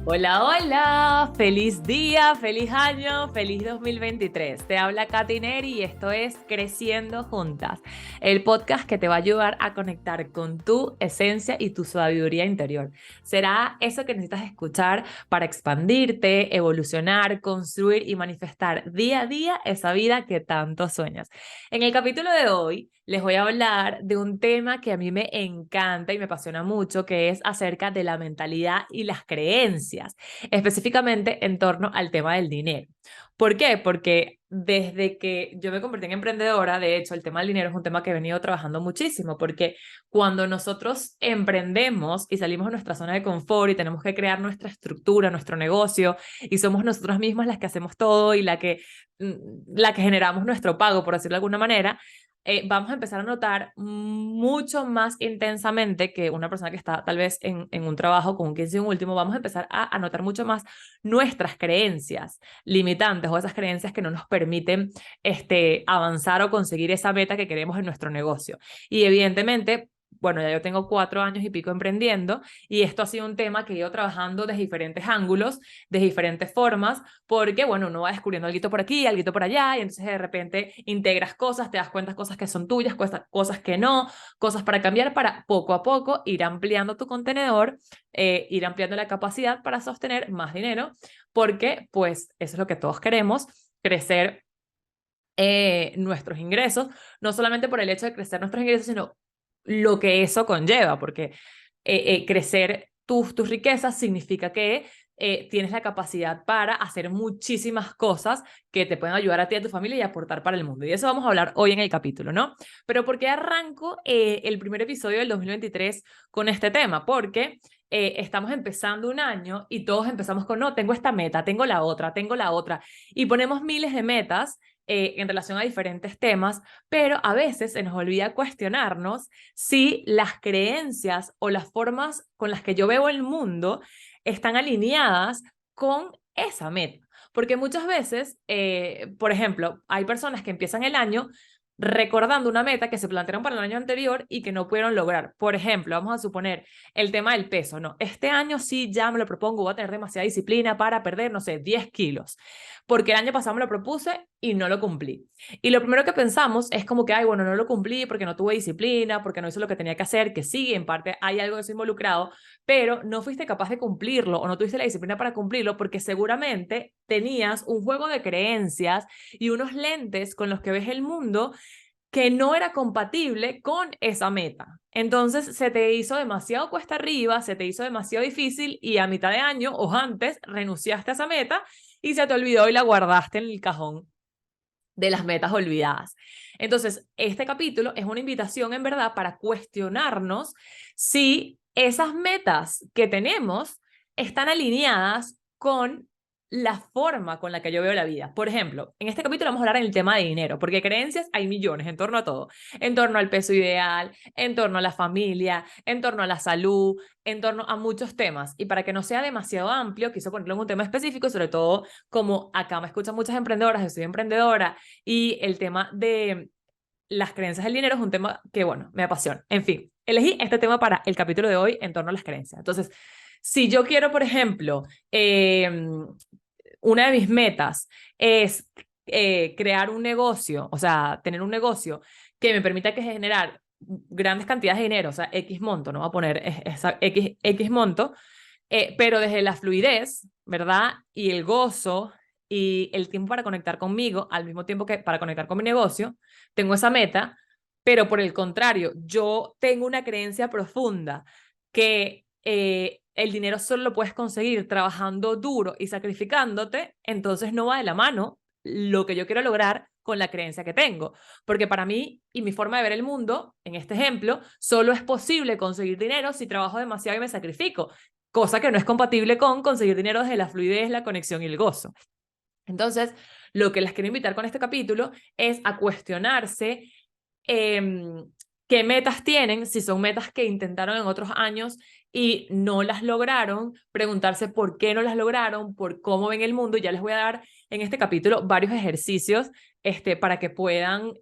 Hola, hola, feliz día, feliz año, feliz 2023. Te habla Katy Neri y esto es Creciendo Juntas, el podcast que te va a ayudar a conectar con tu esencia y tu sabiduría interior. Será eso que necesitas escuchar para expandirte, evolucionar, construir y manifestar día a día esa vida que tanto sueñas. En el capítulo de hoy les voy a hablar de un tema que a mí me encanta y me apasiona mucho, que es acerca de la mentalidad y las creencias, específicamente en torno al tema del dinero. ¿Por qué? Porque desde que yo me convertí en emprendedora, de hecho, el tema del dinero es un tema que he venido trabajando muchísimo, porque cuando nosotros emprendemos y salimos de nuestra zona de confort y tenemos que crear nuestra estructura, nuestro negocio, y somos nosotras mismas las que hacemos todo y la que generamos nuestro pago, por decirlo de alguna manera, vamos a empezar a notar mucho más intensamente que una persona que está tal vez en un trabajo con un 15 y un último, vamos a empezar a notar mucho más nuestras creencias limitantes o esas creencias que no nos permiten avanzar o conseguir esa meta que queremos en nuestro negocio. Y evidentemente, bueno, ya yo tengo 4 años y pico emprendiendo y esto ha sido un tema que he ido trabajando desde diferentes ángulos, de diferentes formas, porque, bueno, uno va descubriendo algo por aquí, algo por allá, y entonces de repente integras cosas, te das cuenta de cosas que son tuyas, cosas que no, cosas para cambiar, para poco a poco ir ampliando tu contenedor, ir ampliando la capacidad para sostener más dinero, porque pues eso es lo que todos queremos, crecer nuestros ingresos, no solamente por el hecho de crecer nuestros ingresos, sino lo que eso conlleva, porque crecer tus riquezas significa que tienes la capacidad para hacer muchísimas cosas que te pueden ayudar a ti y a tu familia y aportar para el mundo. Y de eso vamos a hablar hoy en el capítulo, ¿no? Pero ¿por qué arranco el primer episodio del 2023 con este tema? Porque estamos empezando un año y todos empezamos con, no, tengo esta meta, tengo la otra, y ponemos miles de metas en relación a diferentes temas, pero a veces se nos olvida cuestionarnos si las creencias o las formas con las que yo veo el mundo están alineadas con esa meta. Porque muchas veces, por ejemplo, hay personas que empiezan el año recordando una meta que se plantearon para el año anterior y que no pudieron lograr. Por ejemplo, vamos a suponer el tema del peso, ¿no? Este año sí ya me lo propongo, voy a tener demasiada disciplina para perder, no sé, 10 kilos, porque el año pasado me lo propuse y no lo cumplí. Y lo primero que pensamos es como que, ay, bueno, no lo cumplí porque no tuve disciplina, porque no hice lo que tenía que hacer, que sí, en parte hay algo de eso involucrado, pero no fuiste capaz de cumplirlo o no tuviste la disciplina para cumplirlo porque seguramente tenías un juego de creencias y unos lentes con los que ves el mundo que no era compatible con esa meta. Entonces se te hizo demasiado cuesta arriba, se te hizo demasiado difícil y a mitad de año o antes renunciaste a esa meta y se te olvidó y la guardaste en el cajón de las metas olvidadas. Entonces, este capítulo es una invitación en verdad para cuestionarnos si esas metas que tenemos están alineadas con la forma con la que yo veo la vida. Por ejemplo, en este capítulo vamos a hablar en el tema de dinero, porque creencias hay millones en torno a todo, en torno al peso ideal, en torno a la familia, en torno a la salud, en torno a muchos temas. Y para que no sea demasiado amplio, quise ponerlo en un tema específico, sobre todo como acá me escuchan muchas emprendedoras, yo soy emprendedora, y el tema de las creencias del dinero es un tema que, bueno, me apasiona. En fin, elegí este tema para el capítulo de hoy en torno a las creencias. Entonces, si yo quiero, por ejemplo, una de mis metas es crear un negocio, o sea, tener un negocio que me permita que generar grandes cantidades de dinero, o sea, X monto, no voy a poner esa X monto, pero desde la fluidez, ¿verdad? Y el gozo y el tiempo para conectar conmigo, al mismo tiempo que para conectar con mi negocio, tengo esa meta, pero por el contrario, yo tengo una creencia profunda que el dinero solo lo puedes conseguir trabajando duro y sacrificándote, entonces no va de la mano lo que yo quiero lograr con la creencia que tengo. Porque para mí y mi forma de ver el mundo, en este ejemplo, solo es posible conseguir dinero si trabajo demasiado y me sacrifico, cosa que no es compatible con conseguir dinero desde la fluidez, la conexión y el gozo. Entonces, lo que les quiero invitar con este capítulo es a cuestionarse qué metas tienen, si son metas que intentaron en otros años y no las lograron, preguntarse por qué no las lograron, por cómo ven el mundo. Ya les voy a dar en este capítulo varios ejercicios para que puedan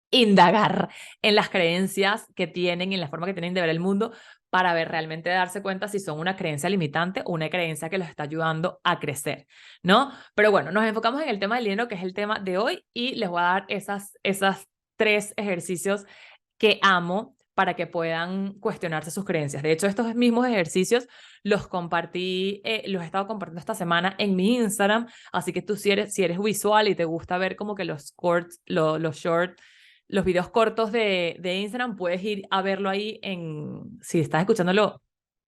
indagar en las creencias que tienen, en la forma que tienen de ver el mundo, para ver realmente darse cuenta si son una creencia limitante o una creencia que los está ayudando a crecer, ¿no? Pero bueno, nos enfocamos en el tema del dinero, que es el tema de hoy, y les voy a dar esas 3 ejercicios que amo para que puedan cuestionarse sus creencias. De hecho, estos mismos ejercicios los compartí, los he estado compartiendo esta semana en mi Instagram, así que tú si eres visual y te gusta ver como que los shorts, los videos cortos de Instagram, puedes ir a verlo ahí si estás escuchándolo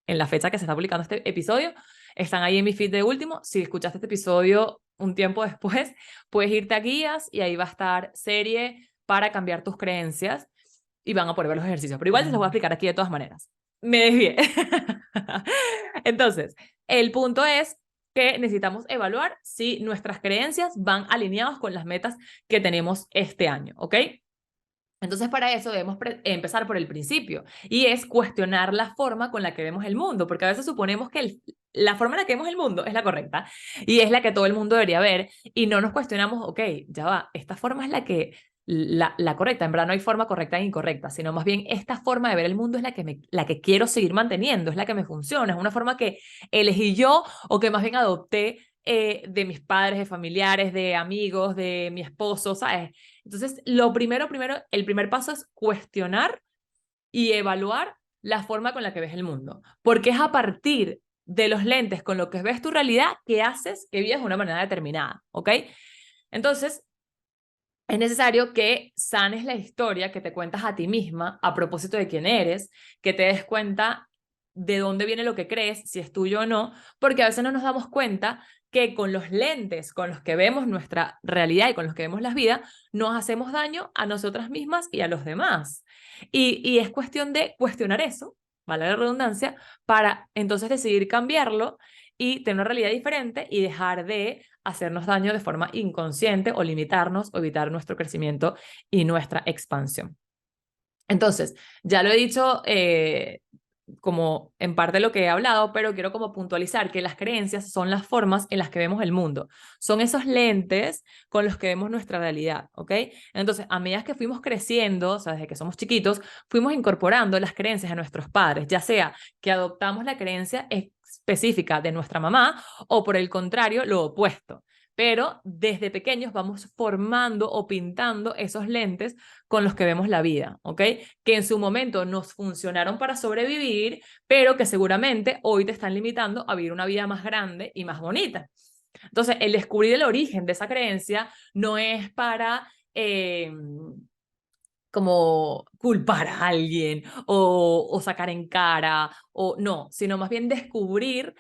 en la fecha que se está publicando este episodio, están ahí en mi feed de último. Si escuchaste este episodio un tiempo después, puedes irte a guías y ahí va a estar serie para cambiar tus creencias y van a poder ver los ejercicios. Pero igual te los voy a explicar aquí de todas maneras. Me desvié. Entonces, el punto es que necesitamos evaluar si nuestras creencias van alineadas con las metas que tenemos este año, ¿ok? Entonces, para eso debemos empezar por el principio, y es cuestionar la forma con la que vemos el mundo, porque a veces suponemos que la forma en la que vemos el mundo es la correcta y es la que todo el mundo debería ver, y no nos cuestionamos, ok, ya va, esta forma es la correcta. En verdad no hay forma correcta e incorrecta, sino más bien esta forma de ver el mundo es la que quiero seguir manteniendo, es la que me funciona, es una forma que elegí yo o que más bien adopté de mis padres, de familiares, de amigos, de mi esposo, ¿sabes? Entonces, el primer paso es cuestionar y evaluar la forma con la que ves el mundo, porque es a partir de los lentes con lo que ves tu realidad que haces que vivas de una manera determinada, ¿ok? Entonces, es necesario que sanes la historia que te cuentas a ti misma a propósito de quién eres, que te des cuenta de dónde viene lo que crees, si es tuyo o no, porque a veces no nos damos cuenta que con los lentes con los que vemos nuestra realidad y con los que vemos la vida, nos hacemos daño a nosotras mismas y a los demás. Y es cuestión de cuestionar eso, vale la redundancia, para entonces decidir cambiarlo y tener una realidad diferente y dejar de hacernos daño de forma inconsciente o limitarnos o evitar nuestro crecimiento y nuestra expansión. Entonces, ya lo he dicho como en parte lo que he hablado, pero quiero como puntualizar que las creencias son las formas en las que vemos el mundo. Son esos lentes con los que vemos nuestra realidad, ¿ok? Entonces, a medida que fuimos creciendo, o sea, desde que somos chiquitos, fuimos incorporando las creencias de nuestros padres, ya sea que adoptamos la creencia específica de nuestra mamá o por el contrario, lo opuesto. Pero desde pequeños vamos formando o pintando esos lentes con los que vemos la vida, ¿ok? Que en su momento nos funcionaron para sobrevivir, pero que seguramente hoy te están limitando a vivir una vida más grande y más bonita. Entonces, el descubrir el origen de esa creencia no es para como culpar a alguien o sacar en cara, o no, sino más bien descubrir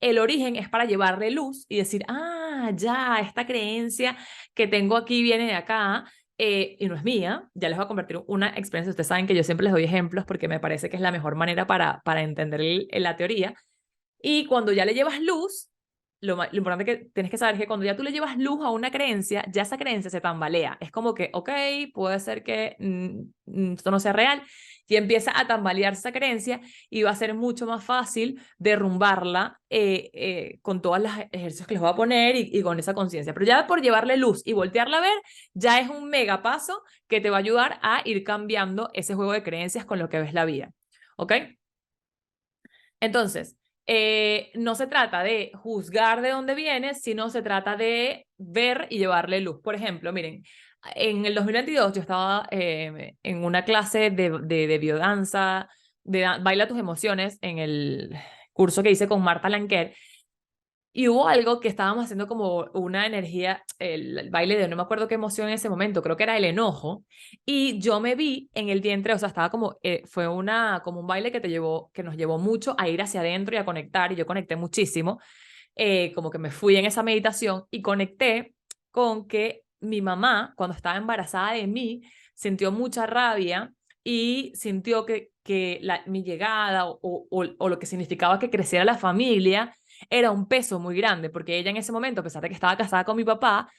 el origen es para llevarle luz y decir, ah, ya, esta creencia que tengo aquí viene de acá y no es mía. Ya les voy a convertir una experiencia. Ustedes saben que yo siempre les doy ejemplos porque me parece que es la mejor manera para entender la teoría. Y cuando ya le llevas luz, lo importante que tienes que saber es que cuando ya tú le llevas luz a una creencia, ya esa creencia se tambalea. Es como que, ok, puede ser que esto no sea real, y empieza a tambalearse esa creencia y va a ser mucho más fácil derrumbarla con todos los ejercicios que les voy a poner y con esa conciencia. Pero ya por llevarle luz y voltearla a ver, ya es un mega paso que te va a ayudar a ir cambiando ese juego de creencias con lo que ves la vida. ¿Ok? Entonces, no se trata de juzgar de dónde viene, sino se trata de ver y llevarle luz. Por ejemplo, miren, en el 2022 yo estaba en una clase de biodanza, Baila tus emociones, en el curso que hice con Marta Lanquer, y hubo algo que estábamos haciendo como una energía, el baile de no me acuerdo qué emoción en ese momento, creo que era el enojo, y yo me vi en el vientre, o sea, estaba como, fue como un baile que nos llevó mucho a ir hacia adentro y a conectar, y yo conecté muchísimo, como que me fui en esa meditación y conecté con que mi mamá, cuando estaba embarazada de mí, sintió mucha rabia y sintió que mi llegada o lo que significaba que creciera la familia era un peso muy grande, porque ella en ese momento, a pesar de que estaba casada con mi papá,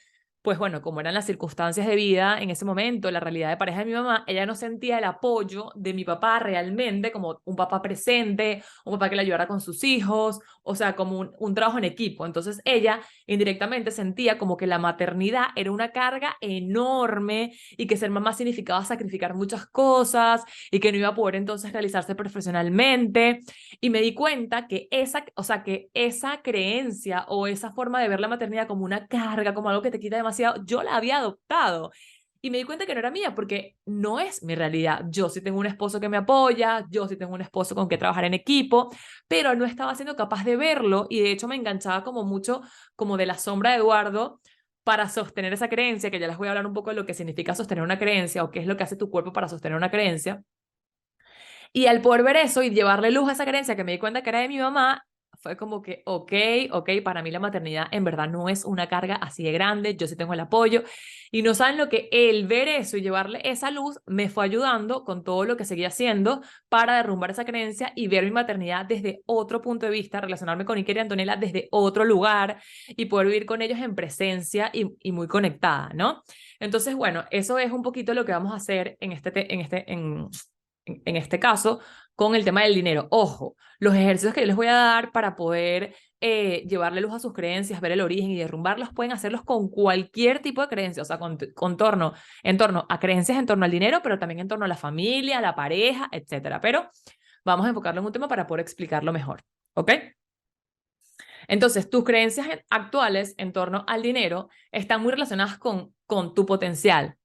pues bueno, como eran las circunstancias de vida en ese momento, la realidad de pareja de mi mamá, ella no sentía el apoyo de mi papá realmente como un papá presente, un papá que le ayudara con sus hijos, o sea, como un trabajo en equipo. Entonces ella indirectamente sentía como que la maternidad era una carga enorme y que ser mamá significaba sacrificar muchas cosas y que no iba a poder entonces realizarse profesionalmente. Y me di cuenta que o sea, que esa creencia o esa forma de ver la maternidad como una carga, como algo que te quita demasiado, yo la había adoptado. Y me di cuenta que no era mía porque no es mi realidad. Yo sí tengo un esposo que me apoya, yo sí tengo un esposo con que trabajar en equipo, pero no estaba siendo capaz de verlo y de hecho me enganchaba como mucho como de la sombra de Eduardo para sostener esa creencia, que ya les voy a hablar un poco de lo que significa sostener una creencia o qué es lo que hace tu cuerpo para sostener una creencia. Y al poder ver eso y llevarle luz a esa creencia que me di cuenta que era de mi mamá, fue como que, ok, para mí la maternidad en verdad no es una carga así de grande, yo sí tengo el apoyo. Y no saben lo que el ver eso y llevarle esa luz me fue ayudando con todo lo que seguía haciendo para derrumbar esa creencia y ver mi maternidad desde otro punto de vista, relacionarme con Iker y Antonella desde otro lugar y poder vivir con ellos en presencia y muy conectada, ¿no? Entonces, bueno, eso es un poquito lo que vamos a hacer en este caso, con el tema del dinero. Ojo, los ejercicios que yo les voy a dar para poder llevarle luz a sus creencias, ver el origen y derrumbarlos, pueden hacerlos con cualquier tipo de creencia, o sea, en torno a creencias en torno al dinero, pero también en torno a la familia, a la pareja, etcétera. Pero vamos a enfocarlo en un tema para poder explicarlo mejor, ¿ok? Entonces, tus creencias actuales en torno al dinero están muy relacionadas con tu potencial,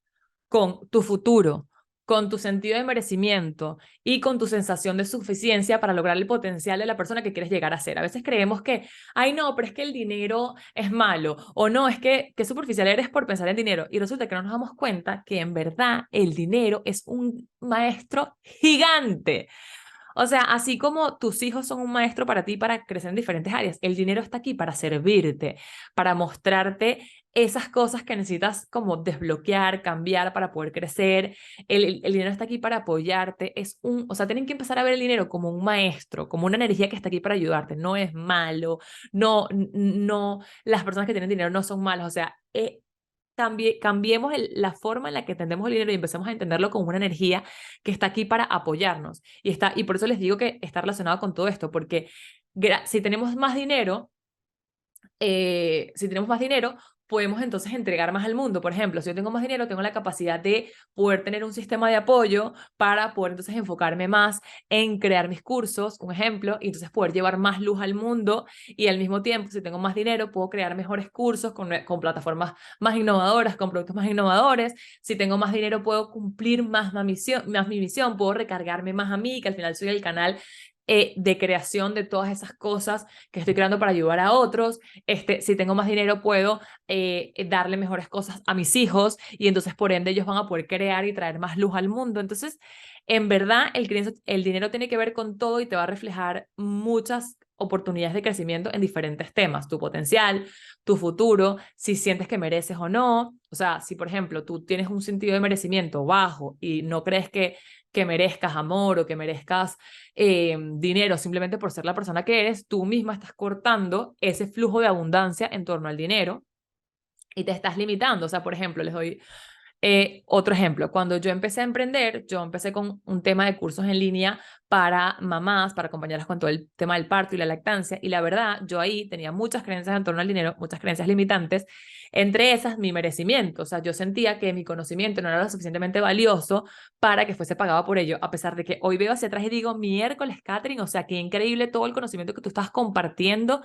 con tu futuro, con tu sentido de merecimiento y con tu sensación de suficiencia para lograr el potencial de la persona que quieres llegar a ser. A veces creemos que, ay no, pero es que el dinero es malo, o no, es que superficial eres por pensar en dinero. Y resulta que no nos damos cuenta que en verdad el dinero es un maestro gigante. O sea, así como tus hijos son un maestro para ti para crecer en diferentes áreas, el dinero está aquí para servirte, para mostrarte esas cosas que necesitas como desbloquear, cambiar para poder crecer. El dinero está aquí para apoyarte. O sea, tienen que empezar a ver el dinero como un maestro, como una energía que está aquí para ayudarte. No es malo, no, las personas que tienen dinero no son malas. O sea, cambiemos la forma en la que entendemos el dinero y empecemos a entenderlo como una energía que está aquí para apoyarnos. Y por eso les digo que está relacionado con todo esto, porque si tenemos más dinero, podemos entonces entregar más al mundo. Por ejemplo, si yo tengo más dinero, tengo la capacidad de poder tener un sistema de apoyo para poder entonces enfocarme más en crear mis cursos, un ejemplo, y entonces poder llevar más luz al mundo y al mismo tiempo, si tengo más dinero, puedo crear mejores cursos con plataformas más innovadoras, con productos más innovadores. Si tengo más dinero, puedo cumplir más mi misión, puedo recargarme más a mí, que al final soy el canal de creación de todas esas cosas que estoy creando para ayudar a otros. Si tengo más dinero, puedo darle mejores cosas a mis hijos y entonces por ende ellos van a poder crear y traer más luz al mundo. Entonces, en verdad, el dinero tiene que ver con todo y te va a reflejar muchas oportunidades de crecimiento en diferentes temas, tu potencial, tu futuro, si sientes que mereces o no. O sea, si por ejemplo tú tienes un sentido de merecimiento bajo y no crees que merezcas amor o que merezcas dinero simplemente por ser la persona que eres, tú misma estás cortando ese flujo de abundancia en torno al dinero y te estás limitando. O sea, por ejemplo, les doy otro ejemplo. Cuando yo empecé a emprender, yo empecé con un tema de cursos en línea para mamás, para acompañarlas con todo el tema del parto y la lactancia. Y la verdad, yo ahí tenía muchas creencias en torno al dinero, muchas creencias limitantes. Entre esas, mi merecimiento. O sea, yo sentía que mi conocimiento no era lo suficientemente valioso para que fuese pagado por ello, a pesar de que hoy veo hacia atrás y digo, miércoles, Catherine, o sea, qué increíble todo el conocimiento que tú estás compartiendo.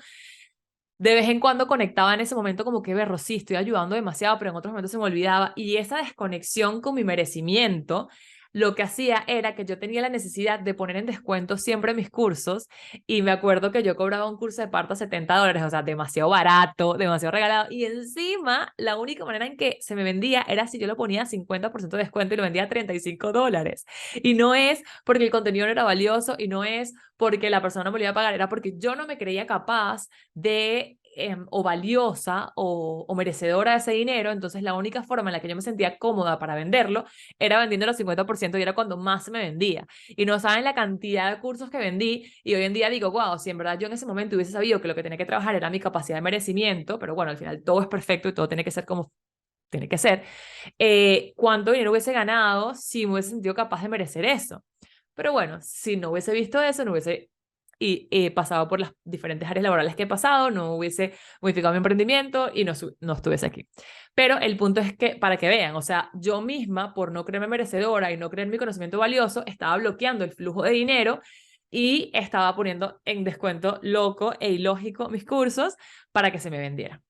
De vez en cuando conectaba en ese momento como que, berro, sí, estoy ayudando demasiado, pero en otros momentos se me olvidaba. Y esa desconexión con mi merecimiento, lo que hacía era que yo tenía la necesidad de poner en descuento siempre mis cursos. Y me acuerdo que yo cobraba un curso de parto a $70, o sea, demasiado barato, demasiado regalado. Y encima, la única manera en que se me vendía era si yo lo ponía a 50% de descuento y lo vendía a $35. Y no es porque el contenido no era valioso y no es porque la persona no me lo iba a pagar, era porque yo no me creía capaz o valiosa o merecedora de ese dinero. Entonces la única forma en la que yo me sentía cómoda para venderlo era vendiendo los 50% y era cuando más se me vendía. Y no saben la cantidad de cursos que vendí y hoy en día digo, wow, si en verdad yo en ese momento hubiese sabido que lo que tenía que trabajar era mi capacidad de merecimiento, pero bueno, al final todo es perfecto y todo tiene que ser como tiene que ser, cuánto dinero hubiese ganado si me hubiese sentido capaz de merecer eso. Pero bueno, si no hubiese visto eso, no hubiese y he pasado por las diferentes áreas laborales que he pasado, no hubiese modificado mi emprendimiento y no estuviese aquí. Pero el punto es que, para que vean, o sea, yo misma, por no creerme merecedora y no creer mi conocimiento valioso, estaba bloqueando el flujo de dinero y estaba poniendo en descuento loco e ilógico mis cursos para que se me vendieran.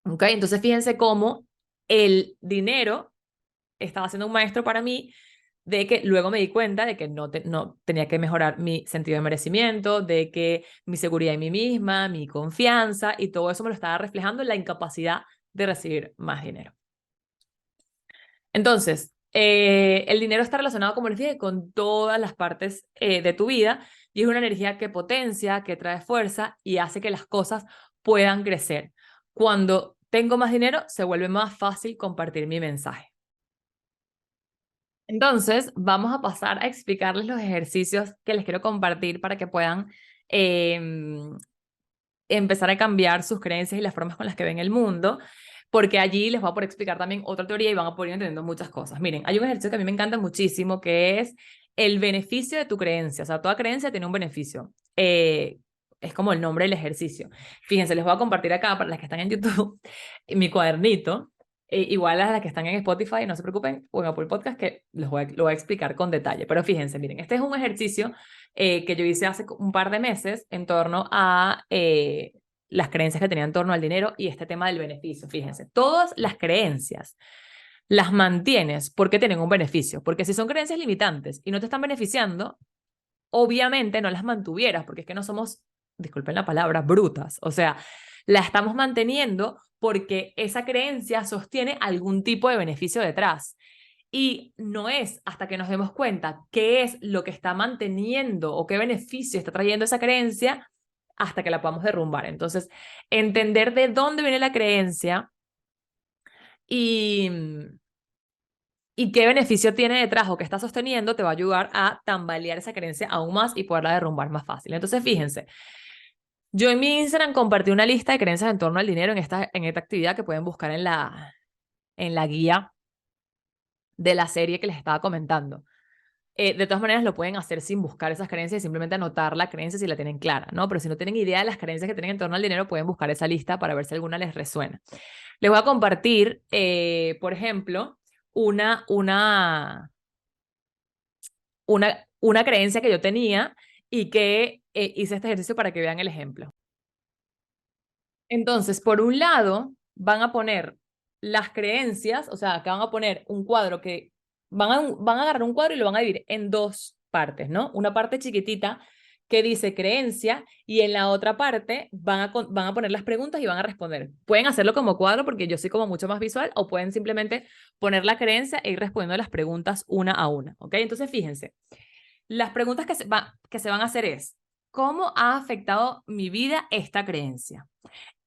¿Ok? Entonces fíjense cómo el dinero estaba siendo un maestro para mí, de que luego me di cuenta de que no tenía que mejorar mi sentido de merecimiento, de que mi seguridad en mí misma, mi confianza y todo eso me lo estaba reflejando en la incapacidad de recibir más dinero. Entonces, el dinero está relacionado, como les dije, con todas las partes de tu vida y es una energía que potencia, que trae fuerza y hace que las cosas puedan crecer. Cuando tengo más dinero, se vuelve más fácil compartir mi mensaje. Entonces, vamos a pasar a explicarles los ejercicios que les quiero compartir para que puedan empezar a cambiar sus creencias y las formas con las que ven el mundo, porque allí les voy a poder explicar también otra teoría y van a poder ir entendiendo muchas cosas. Miren, hay un ejercicio que a mí me encanta muchísimo, que es el beneficio de tu creencia. O sea, toda creencia tiene un beneficio. Es como el nombre del ejercicio. Fíjense, les voy a compartir acá, para las que están en YouTube, mi cuadernito. Igual a las que están en Spotify, no se preocupen, o en Apple Podcast, que lo voy a explicar con detalle. Pero fíjense, miren, este es un ejercicio que yo hice hace un par de meses en torno a las creencias que tenía en torno al dinero y este tema del beneficio. Fíjense, todas las creencias las mantienes porque tienen un beneficio. Porque si son creencias limitantes y no te están beneficiando, obviamente no las mantuvieras, porque es que no somos, disculpen la palabra, brutas. O sea, la estamos manteniendo porque esa creencia sostiene algún tipo de beneficio detrás. Y no es hasta que nos demos cuenta qué es lo que está manteniendo o qué beneficio está trayendo esa creencia hasta que la podamos derrumbar. Entonces, entender de dónde viene la creencia y, y qué beneficio tiene detrás o qué está sosteniendo te va a ayudar a tambalear esa creencia aún más y poderla derrumbar más fácil. Entonces, fíjense, yo en mi Instagram compartí una lista de creencias en torno al dinero en esta actividad que pueden buscar en la guía de la serie que les estaba comentando. De todas maneras, lo pueden hacer sin buscar esas creencias y simplemente anotar la creencia si la tienen clara, ¿no? Pero si no tienen idea de las creencias que tienen en torno al dinero, pueden buscar esa lista para ver si alguna les resuena. Les voy a compartir, por ejemplo, una, una, una creencia que yo tenía y que hice este ejercicio para que vean el ejemplo. Entonces, por un lado, van a poner las creencias, o sea, que van a poner un cuadro que van a agarrar un cuadro y lo van a dividir en dos partes, ¿no? Una parte chiquitita que dice creencia y en la otra parte van a poner las preguntas y van a responder. Pueden hacerlo como cuadro porque yo soy como mucho más visual o pueden simplemente poner la creencia e ir respondiendo las preguntas una a una, ¿ok? Entonces, fíjense, las preguntas que se van a hacer es, ¿cómo ha afectado mi vida esta creencia?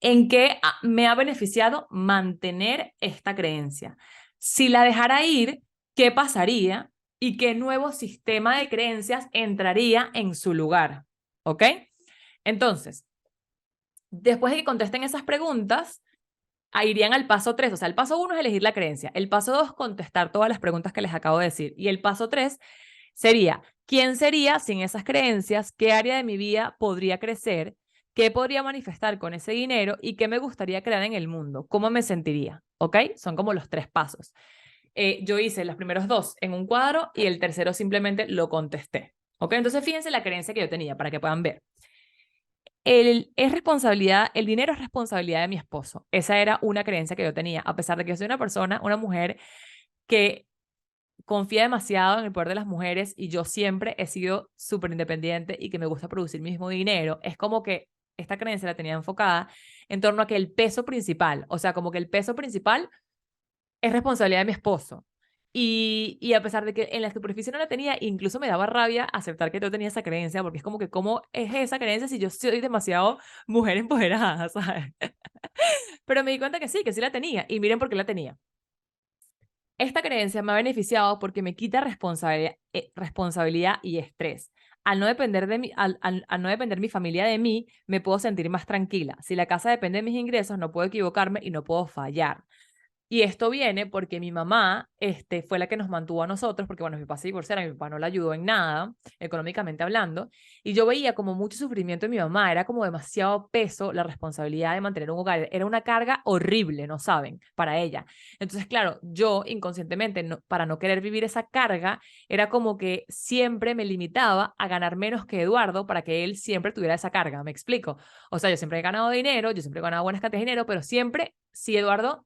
¿En qué me ha beneficiado mantener esta creencia? Si la dejara ir, ¿qué pasaría? ¿Y qué nuevo sistema de creencias entraría en su lugar? ¿Ok? Entonces, después de que contesten esas preguntas, irían al paso 3. O sea, el paso 1 es elegir la creencia. El paso 2, contestar todas las preguntas que les acabo de decir. Y el paso 3 sería, ¿quién sería sin esas creencias? ¿Qué área de mi vida podría crecer? ¿Qué podría manifestar con ese dinero? ¿Y qué me gustaría crear en el mundo? ¿Cómo me sentiría? ¿Ok? Son como los 3 pasos. Yo hice los primeros 2 en un cuadro y el tercero simplemente lo contesté. ¿Ok? Entonces fíjense la creencia que yo tenía para que puedan ver. El dinero es responsabilidad de mi esposo. Esa era una creencia que yo tenía, a pesar de que yo soy una persona, una mujer que confía demasiado en el poder de las mujeres y yo siempre he sido súper independiente y que me gusta producir mi mismo dinero. Es como que esta creencia la tenía enfocada en torno a que el peso principal, o sea, como que el peso principal es responsabilidad de mi esposo. Y a pesar de que en la superficie no la tenía, incluso me daba rabia aceptar que yo tenía esa creencia, porque es como que, ¿cómo es esa creencia si yo soy demasiado mujer empoderada, ¿sabes? Pero me di cuenta que sí la tenía. Y miren por qué la tenía. Esta creencia me ha beneficiado porque me quita responsabilidad y estrés. Al no depender al no depender mi familia de mí, me puedo sentir más tranquila. Si la casa depende de mis ingresos, no puedo equivocarme y no puedo fallar. Y esto viene porque mi mamá fue la que nos mantuvo a nosotros, porque bueno, mi papá se divorciara, mi papá no la ayudó en nada, económicamente hablando, y yo veía como mucho sufrimiento en mi mamá, era como demasiado peso la responsabilidad de mantener un hogar, era una carga horrible, no saben, para ella. Entonces, claro, yo inconscientemente, para no querer vivir esa carga, era como que siempre me limitaba a ganar menos que Eduardo para que él siempre tuviera esa carga, ¿me explico? O sea, yo siempre he ganado dinero, yo siempre he ganado buenas cantidades de dinero, pero siempre, si Eduardo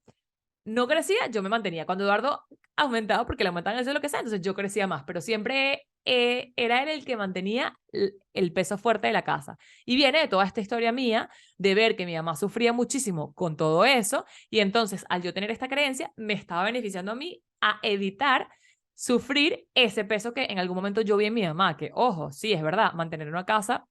no crecía, yo me mantenía. Cuando Eduardo aumentaba, porque le aumentaban eso lo que sea, entonces yo crecía más, pero siempre era él el que mantenía el peso fuerte de la casa. Y viene de toda esta historia mía de ver que mi mamá sufría muchísimo con todo eso, y entonces al yo tener esta creencia, me estaba beneficiando a mí a evitar sufrir ese peso que en algún momento yo vi en mi mamá, que ojo, sí, es verdad, mantener una casa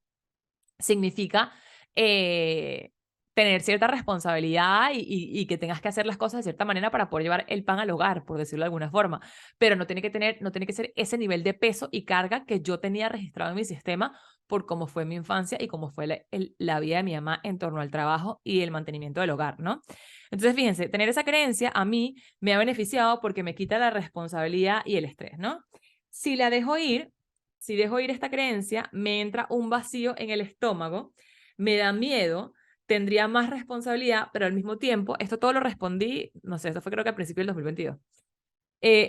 significa eh, tener cierta responsabilidad y que tengas que hacer las cosas de cierta manera para poder llevar el pan al hogar, por decirlo de alguna forma. Pero no tiene que ser ese nivel de peso y carga que yo tenía registrado en mi sistema por cómo fue mi infancia y cómo fue la vida de mi mamá en torno al trabajo y el mantenimiento del hogar, ¿no? Entonces, fíjense, tener esa creencia a mí me ha beneficiado porque me quita la responsabilidad y el estrés, ¿no? Si la dejo ir, si dejo ir esta creencia, me entra un vacío en el estómago, me da miedo, tendría más responsabilidad, pero al mismo tiempo, esto todo lo respondí, no sé, eso fue creo que a principios del 2022.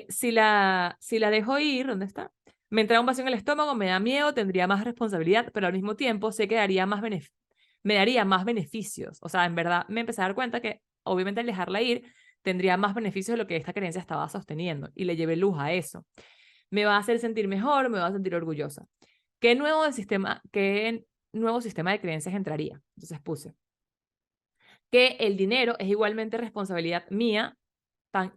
Si la dejo ir, ¿dónde está? Me entra un vacío en el estómago, me da miedo, tendría más responsabilidad, pero al mismo tiempo sé que me daría más beneficios. O sea, en verdad me empecé a dar cuenta que obviamente al dejarla ir tendría más beneficios de lo que esta creencia estaba sosteniendo y le llevé luz a eso. Me va a hacer sentir mejor, me va a sentir orgullosa. ¿Qué nuevo sistema de creencias entraría? Entonces puse que el dinero es igualmente responsabilidad mía,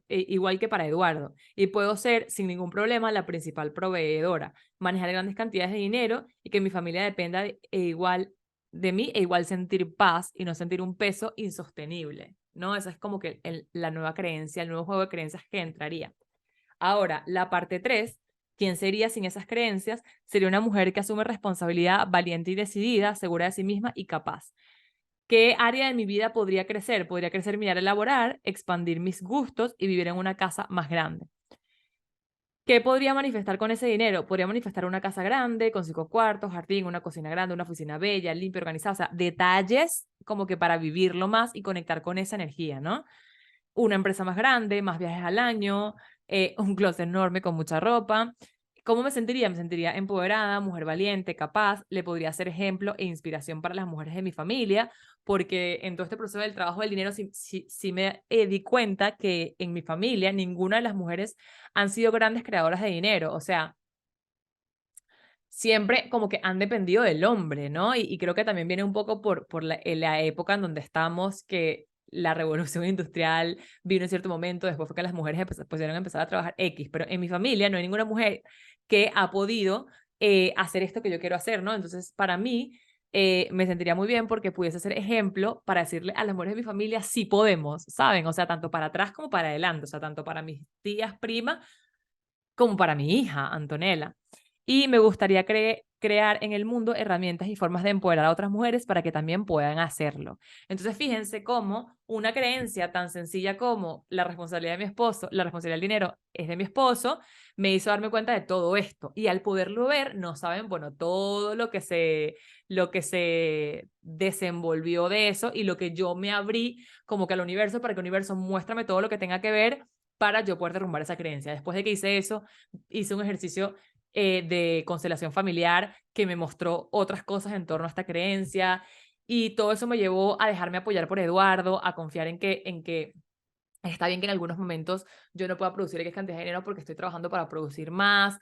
igual que para Eduardo, y puedo ser sin ningún problema la principal proveedora, manejar grandes cantidades de dinero y que mi familia dependa igual de mí e igual sentir paz y no sentir un peso insostenible, ¿no? Esa es como que la nueva creencia, el nuevo juego de creencias que entraría. Ahora, la parte 3, ¿quién sería sin esas creencias? Sería una mujer que asume responsabilidad, valiente y decidida, segura de sí misma y capaz. ¿Qué área de mi vida podría crecer? Podría crecer mi área laboral, expandir mis gustos y vivir en una casa más grande. ¿Qué podría manifestar con ese dinero? Podría manifestar una casa grande, con 5 cuartos, jardín, una cocina grande, una oficina bella, limpia, organizada. O sea, detalles como que para vivirlo más y conectar con esa energía, ¿no? Una empresa más grande, más viajes al año, un closet enorme con mucha ropa. ¿Cómo me sentiría? Me sentiría empoderada, mujer valiente, capaz. Le podría ser ejemplo e inspiración para las mujeres de mi familia, porque en todo este proceso del trabajo del dinero sí me di cuenta que en mi familia ninguna de las mujeres han sido grandes creadoras de dinero. O sea, siempre como que han dependido del hombre, ¿no? Y creo que también viene un poco por en la época en donde estamos, que la revolución industrial vino en cierto momento, después fue que las mujeres pusieron a empezar a trabajar X, pero en mi familia no hay ninguna mujer que ha podido hacer esto que yo quiero hacer, ¿no? Entonces, para mí, me sentiría muy bien porque pudiese ser ejemplo para decirle a las mujeres de mi familia, sí podemos, ¿saben? O sea, tanto para atrás como para adelante, o sea, tanto para mis tías, primas, como para mi hija, Antonella. Y me gustaría crear en el mundo herramientas y formas de empoderar a otras mujeres para que también puedan hacerlo. Entonces, fíjense cómo una creencia tan sencilla como la responsabilidad de mi esposo, la responsabilidad del dinero es de mi esposo, me hizo darme cuenta de todo esto. Y al poderlo ver, no saben, bueno, todo lo que se desenvolvió de eso y lo que yo me abrí como que al universo para que el universo muéstrame todo lo que tenga que ver para yo poder derrumbar esa creencia. Después de que hice eso, hice un ejercicio de constelación familiar que me mostró otras cosas en torno a esta creencia y todo eso me llevó a dejarme apoyar por Eduardo, a confiar en que está bien que en algunos momentos yo no pueda producir X cantidad de dinero porque estoy trabajando para producir más.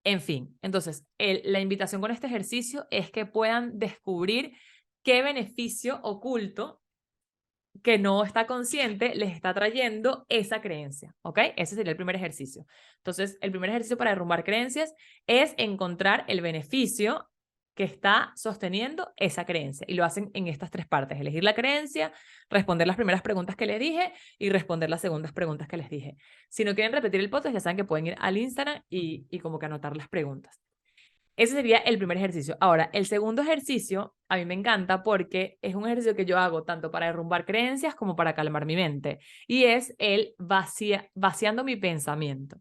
En fin, entonces la invitación con este ejercicio es que puedan descubrir qué beneficio oculto que no está consciente les está trayendo esa creencia, ¿ok? Ese sería el primer ejercicio. Entonces, el primer ejercicio para derrumbar creencias es encontrar el beneficio que está sosteniendo esa creencia. Y lo hacen en estas 3 partes: elegir la creencia, responder las primeras preguntas que les dije y responder las segundas preguntas que les dije. Si no quieren repetir el podcast, ya saben que pueden ir al Instagram y como que anotar las preguntas. Ese sería el primer ejercicio. Ahora, el segundo ejercicio a mí me encanta porque es un ejercicio que yo hago tanto para derrumbar creencias como para calmar mi mente. Y es el vaciando mi pensamiento.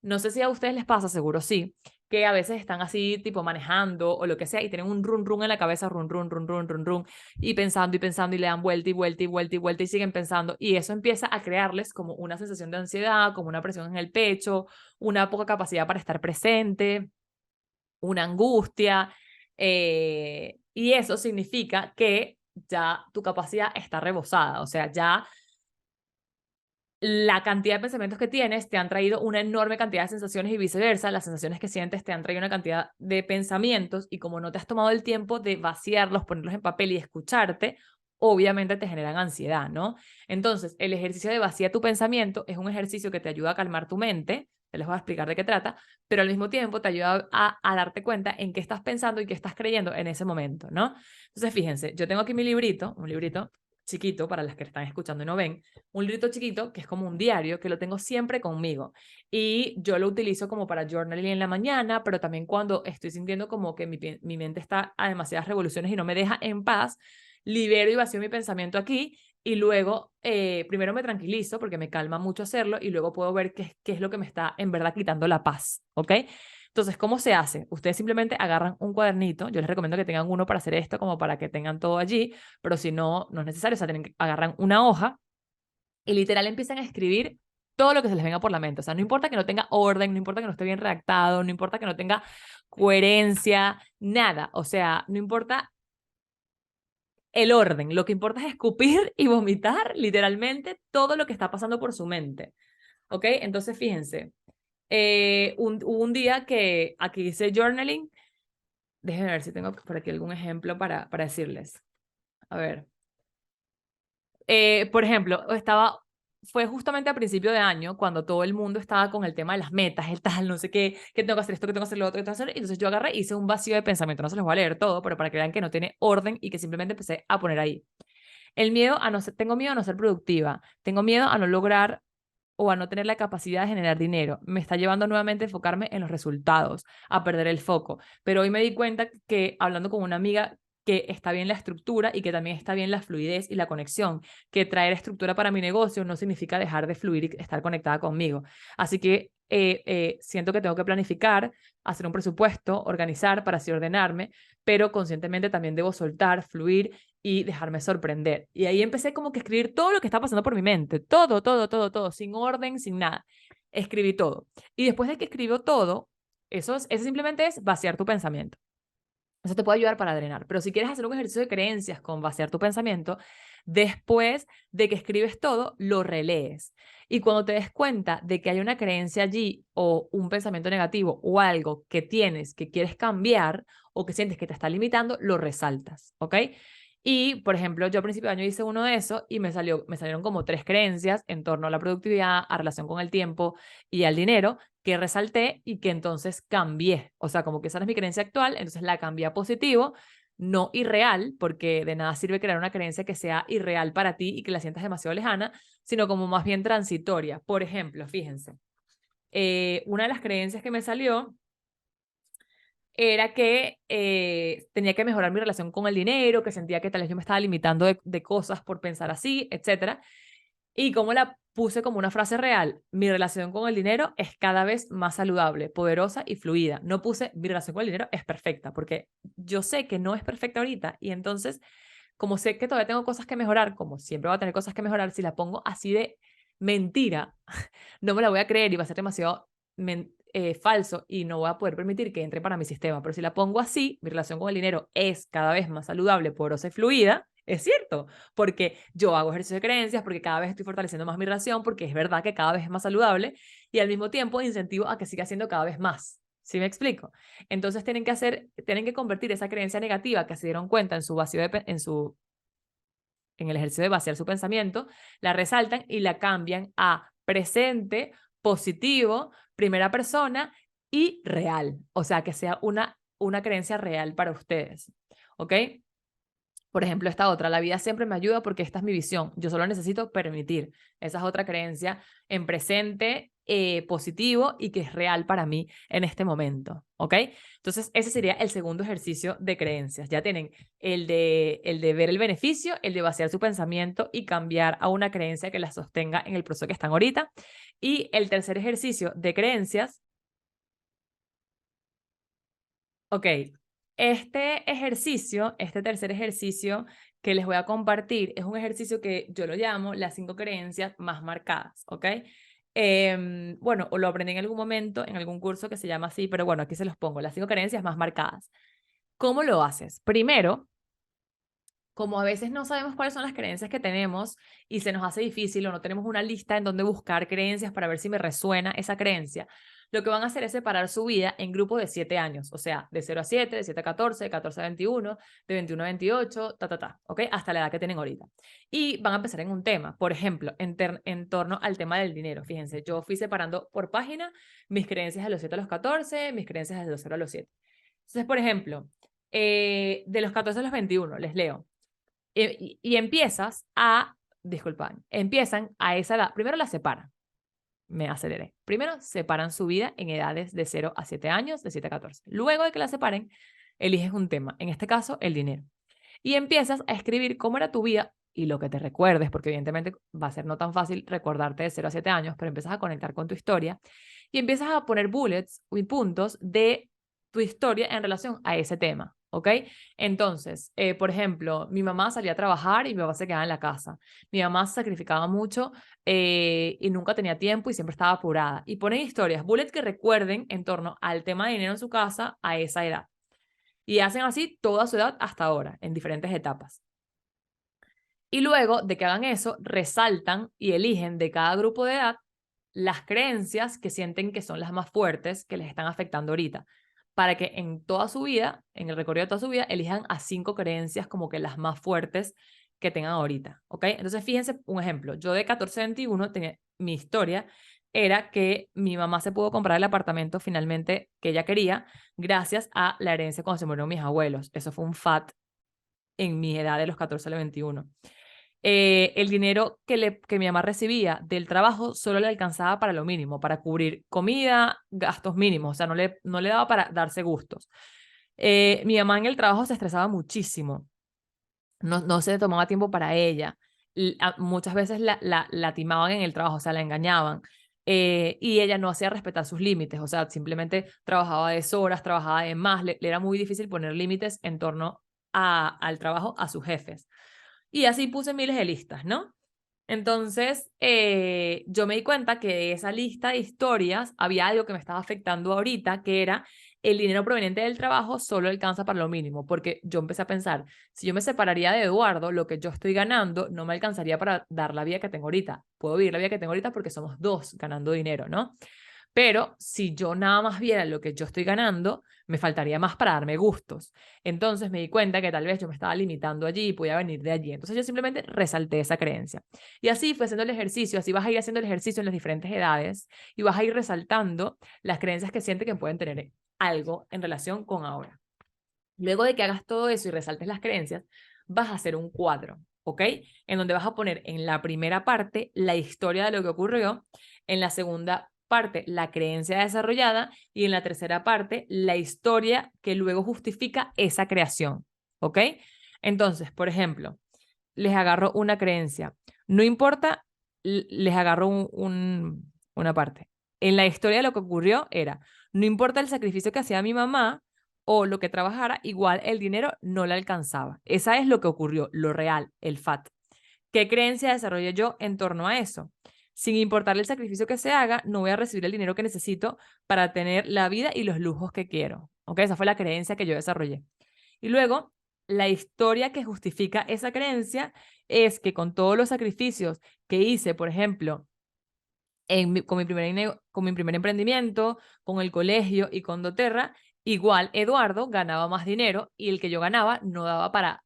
No sé si a ustedes les pasa, seguro sí, que a veces están así, tipo manejando o lo que sea, y tienen un run run en la cabeza, run run run run run run, y pensando, y le dan vuelta y vuelta y vuelta y vuelta, y siguen pensando, y eso empieza a crearles como una sensación de ansiedad, como una presión en el pecho, una poca capacidad para estar presente, una angustia, y eso significa que ya tu capacidad está rebosada, o sea, ya la cantidad de pensamientos que tienes te han traído una enorme cantidad de sensaciones y viceversa, las sensaciones que sientes te han traído una cantidad de pensamientos y como no te has tomado el tiempo de vaciarlos, ponerlos en papel y escucharte, obviamente te generan ansiedad, ¿no? Entonces, el ejercicio de vacía tu pensamiento es un ejercicio que te ayuda a calmar tu mente, te les voy a explicar de qué trata, pero al mismo tiempo te ayuda a darte cuenta en qué estás pensando y qué estás creyendo en ese momento, ¿no? Entonces, fíjense, yo tengo aquí mi librito, un librito chiquito para las que están escuchando y no ven, un librito chiquito que es como un diario que lo tengo siempre conmigo y yo lo utilizo como para journaling en la mañana, pero también cuando estoy sintiendo como que mi mente está a demasiadas revoluciones y no me deja en paz, libero y vacío mi pensamiento aquí y luego primero me tranquilizo porque me calma mucho hacerlo y luego puedo ver qué es lo que me está en verdad quitando la paz, ¿ok? Entonces, ¿cómo se hace? Ustedes simplemente agarran un cuadernito, yo les recomiendo que tengan uno para hacer esto, como para que tengan todo allí, pero si no, no es necesario, o sea, agarran una hoja y literal empiezan a escribir todo lo que se les venga por la mente. O sea, no importa que no tenga orden, no importa que no esté bien redactado, no importa que no tenga coherencia, nada. O sea, no importa el orden, lo que importa es escupir y vomitar literalmente todo lo que está pasando por su mente. ¿Ok? Entonces, fíjense, hubo un día que aquí hice journaling. Déjenme ver si tengo por aquí algún ejemplo para decirles. A ver. Por ejemplo, fue justamente a principio de año cuando todo el mundo estaba con el tema de las metas, el tal, no sé qué, que tengo que hacer esto, que tengo que hacer lo otro, que tengo que hacer. Entonces yo agarré, hice un vacío de pensamiento, no se los voy a leer todo, pero para que vean que no tiene orden y que simplemente empecé a poner ahí. El miedo a no ser, tengo miedo a no ser productiva, tengo miedo a no lograr o a no tener la capacidad de generar dinero. Me está llevando nuevamente a enfocarme en los resultados, a perder el foco. Pero hoy me di cuenta que hablando con una amiga que está bien la estructura y que también está bien la fluidez y la conexión, que traer estructura para mi negocio no significa dejar de fluir y estar conectada conmigo. Así que siento que tengo que planificar, hacer un presupuesto, organizar para así ordenarme, pero conscientemente también debo soltar, fluir y dejarme sorprender. Y ahí empecé como que a escribir todo lo que está pasando por mi mente, todo, todo, todo, todo, sin orden, sin nada. Escribí todo. Y después de que escribo todo, eso simplemente es vaciar tu pensamiento. Eso te puede ayudar para drenar. Pero si quieres hacer un ejercicio de creencias con vaciar tu pensamiento, después de que escribes todo, lo relees. Y cuando te des cuenta de que hay una creencia allí o un pensamiento negativo o algo que tienes, que quieres cambiar o que sientes que te está limitando, lo resaltas, ¿ok? Y, por ejemplo, yo a principio de año hice uno de esos y me salieron como 3 creencias en torno a la productividad, a relación con el tiempo y al dinero que resalté y que entonces cambié. O sea, como que esa no es mi creencia actual, entonces la cambié a positivo, no irreal, porque de nada sirve crear una creencia que sea irreal para ti y que la sientas demasiado lejana, sino como más bien transitoria. Por ejemplo, fíjense, una de las creencias que me salió era que tenía que mejorar mi relación con el dinero, que sentía que tal vez yo me estaba limitando de cosas por pensar así, etcétera. Y como la puse como una frase real, mi relación con el dinero es cada vez más saludable, poderosa y fluida. No puse mi relación con el dinero es perfecta, porque yo sé que no es perfecta ahorita y entonces, como sé que todavía tengo cosas que mejorar, como siempre voy a tener cosas que mejorar, si la pongo así de mentira, no me la voy a creer y va a ser demasiado falso y no voy a poder permitir que entre para mi sistema. Pero si la pongo así, mi relación con el dinero es cada vez más saludable, poderosa y fluida, es cierto, porque yo hago ejercicio de creencias, porque cada vez estoy fortaleciendo más mi relación, porque es verdad que cada vez es más saludable y al mismo tiempo incentivo a que siga siendo cada vez más. ¿Sí me explico? Entonces tienen que convertir esa creencia negativa que se dieron cuenta en su vacío en el ejercicio de vaciar su pensamiento, la resaltan y la cambian a presente, positivo, primera persona y real. O sea, que sea una creencia real para ustedes. ¿Ok? Por ejemplo, esta otra, la vida siempre me ayuda porque esta es mi visión. Yo solo necesito permitir. Esa es otra creencia en presente positivo y que es real para mí en este momento, ¿ok? Entonces, ese sería el segundo ejercicio de creencias. Ya tienen el de ver el beneficio, el de vaciar su pensamiento y cambiar a una creencia que la sostenga en el proceso que están ahorita. Y el tercer ejercicio de creencias, ok, este tercer ejercicio que les voy a compartir, es un ejercicio que yo lo llamo las 5 creencias más marcadas, ¿ok? Bueno, o lo aprendí en algún momento, en algún curso que se llama así, pero bueno, aquí se los pongo, las 5 creencias más marcadas. ¿Cómo lo haces? Primero, como a veces no sabemos cuáles son las creencias que tenemos y se nos hace difícil o no tenemos una lista en donde buscar creencias para ver si me resuena esa creencia, lo que van a hacer es separar su vida en grupos de 7 años, o sea, de 0 a 7, de 7 a 14, de 14 a 21, de 21 a 28, ¿ok? Hasta la edad que tienen ahorita. Y van a empezar en un tema, por ejemplo, en torno al tema del dinero. Fíjense, yo fui separando por página mis creencias de los 7 a los 14, mis creencias de los 0 a los 7. Entonces, por ejemplo, de los 14 a los 21, les leo. Y empiezan a esa edad, primero la separan, me aceleré, primero separan su vida en edades de 0 a 7 años, de 7 a 14, luego de que la separen, eliges un tema, en este caso el dinero, y empiezas a escribir cómo era tu vida y lo que te recuerdes, porque evidentemente va a ser no tan fácil recordarte de 0 a 7 años, pero empiezas a conectar con tu historia y empiezas a poner bullets y puntos de tu historia en relación a ese tema, ¿ok? Entonces, por ejemplo, mi mamá salía a trabajar y mi papá se quedaba en la casa. Mi mamá se sacrificaba mucho y nunca tenía tiempo y siempre estaba apurada. Y ponen historias, bullets que recuerden en torno al tema de dinero en su casa a esa edad. Y hacen así toda su edad hasta ahora, en diferentes etapas. Y luego de que hagan eso, resaltan y eligen de cada grupo de edad las creencias que sienten que son las más fuertes que les están afectando ahorita, para que en toda su vida, en el recorrido de toda su vida, elijan a 5 creencias como que las más fuertes que tengan ahorita, ¿ok? Entonces, fíjense un ejemplo. Yo de 14 a 21 tenía mi historia era que mi mamá se pudo comprar el apartamento finalmente que ella quería gracias a la herencia cuando se murieron mis abuelos. Eso fue un FAT en mi edad de los 14 a los 21. El dinero que mi mamá recibía del trabajo solo le alcanzaba para lo mínimo, para cubrir comida, gastos mínimos, o sea, no le daba para darse gustos. Mi mamá en el trabajo se estresaba muchísimo, no se tomaba tiempo para ella. Muchas veces la timaban en el trabajo, o sea, la engañaban. Y ella no hacía respetar sus límites, o sea, simplemente trabajaba deshoras, trabajaba de más, le era muy difícil poner límites en torno al trabajo, a sus jefes. Y así puse miles de listas, ¿no? Entonces, yo me di cuenta que de esa lista de historias había algo que me estaba afectando ahorita, que era el dinero proveniente del trabajo solo alcanza para lo mínimo, porque yo empecé a pensar, si yo me separaría de Eduardo, lo que yo estoy ganando no me alcanzaría para dar la vida que tengo ahorita. Puedo vivir la vida que tengo ahorita porque somos dos ganando dinero, ¿no? Pero si yo nada más viera lo que yo estoy ganando, me faltaría más para darme gustos. Entonces me di cuenta que tal vez yo me estaba limitando allí y podía venir de allí. Entonces yo simplemente resalté esa creencia. Y así fue haciendo el ejercicio, así vas a ir haciendo el ejercicio en las diferentes edades y vas a ir resaltando las creencias que sientes que pueden tener algo en relación con ahora. Luego de que hagas todo eso y resaltes las creencias, vas a hacer un cuadro, ¿ok? En donde vas a poner en la primera parte la historia de lo que ocurrió, en la segunda parte la creencia desarrollada y en la tercera parte la historia que luego justifica esa creación, ¿ok? Entonces, por ejemplo, les agarro una creencia. No importa, les agarro una parte. En la historia lo que ocurrió era, no importa el sacrificio que hacía mi mamá o lo que trabajara, igual el dinero no le alcanzaba. Esa es lo que ocurrió, lo real, el FAT. ¿Qué creencia desarrollé yo en torno a eso? Sin importar el sacrificio que se haga, no voy a recibir el dinero que necesito para tener la vida y los lujos que quiero. ¿Ok? Esa fue la creencia que yo desarrollé. Y luego, la historia que justifica esa creencia es que con todos los sacrificios que hice, por ejemplo, con mi primer emprendimiento, con el colegio y con doTERRA, igual Eduardo ganaba más dinero y el que yo ganaba no daba para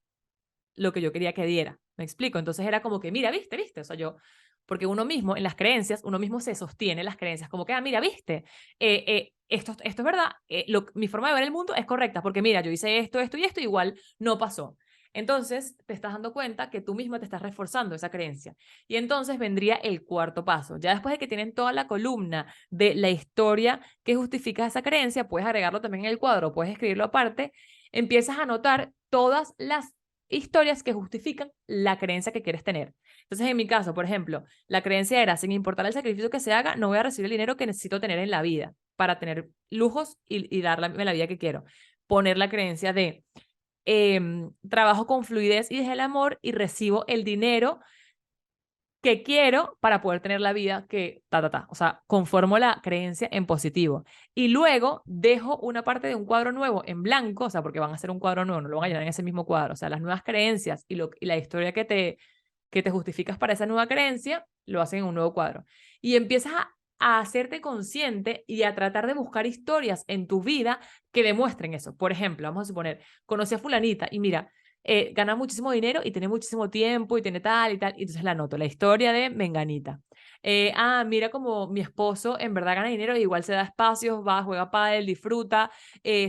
lo que yo quería que diera. ¿Me explico? Entonces era como que, mira, viste, o sea, porque uno mismo, en las creencias, uno mismo se sostiene las creencias, como que, mira, viste, esto es verdad, mi forma de ver el mundo es correcta, porque mira, yo hice esto y esto, igual no pasó. Entonces, te estás dando cuenta que tú misma te estás reforzando esa creencia. Y entonces vendría el cuarto paso. Ya después de que tienen toda la columna de la historia que justifica esa creencia, puedes agregarlo también en el cuadro, puedes escribirlo aparte, empiezas a anotar todas las historias que justifican la creencia que quieres tener. Entonces, en mi caso, por ejemplo, la creencia era, sin importar el sacrificio que se haga, no voy a recibir el dinero que necesito tener en la vida para tener lujos y darme la vida que quiero. Poner la creencia de trabajo con fluidez y desde el amor y recibo el dinero que quiero para poder tener la vida que, o sea, conformo la creencia en positivo. Y luego dejo una parte de un cuadro nuevo en blanco, o sea, porque van a hacer un cuadro nuevo, no lo van a llenar en ese mismo cuadro, o sea, las nuevas creencias y la historia que te justificas para esa nueva creencia, lo hacen en un nuevo cuadro. Y empiezas a hacerte consciente y a tratar de buscar historias en tu vida que demuestren eso. Por ejemplo, vamos a suponer, conocí a fulanita y mira, gana muchísimo dinero y tiene muchísimo tiempo y tiene tal y tal, y entonces la anoto, la historia de Menganita. Mira como mi esposo en verdad gana dinero, igual se da espacios, va, juega pádel, disfruta,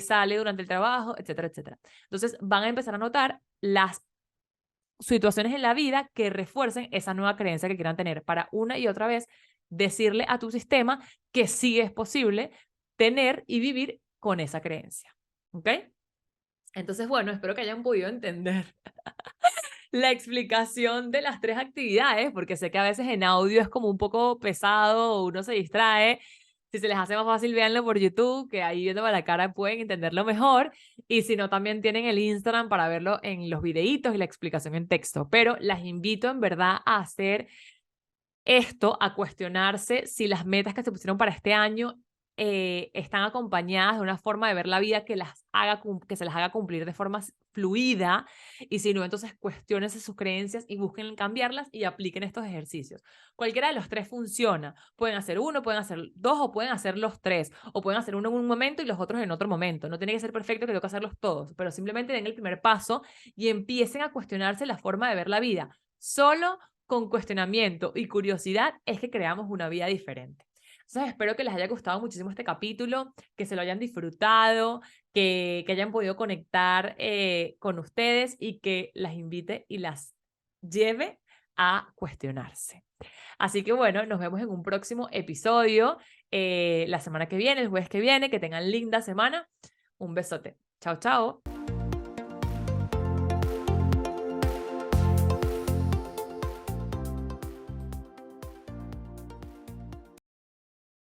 sale durante el trabajo, etcétera, etcétera. Entonces van a empezar a notar las situaciones en la vida que refuercen esa nueva creencia que quieran tener para una y otra vez decirle a tu sistema que sí es posible tener y vivir con esa creencia. ¿Ok? Entonces, bueno, espero que hayan podido entender la explicación de las tres actividades, porque sé que a veces en audio es como un poco pesado, uno se distrae. Si se les hace más fácil, véanlo por YouTube, que ahí viendo la cara pueden entenderlo mejor. Y si no, también tienen el Instagram para verlo en los videitos y la explicación en texto. Pero las invito en verdad a hacer esto, a cuestionarse si las metas que se pusieron para este año están acompañadas de una forma de ver la vida que se las haga cumplir de forma fluida, y si no, entonces cuestionense sus creencias y busquen cambiarlas y apliquen estos ejercicios. Cualquiera de los tres funciona. Pueden hacer uno, pueden hacer dos o pueden hacer los tres, o pueden hacer uno en un momento y los otros en otro momento. No tiene que ser perfecto, que tengo que hacerlos todos, pero simplemente den el primer paso y empiecen a cuestionarse la forma de ver la vida. Solo con cuestionamiento y curiosidad es que creamos una vida diferente. Entonces espero que les haya gustado muchísimo este capítulo, que se lo hayan disfrutado, que hayan podido conectar con ustedes y que las invite y las lleve a cuestionarse. Así que bueno, nos vemos en un próximo episodio la semana que viene, el jueves que viene. Que tengan linda semana. Un besote. Chao, chao.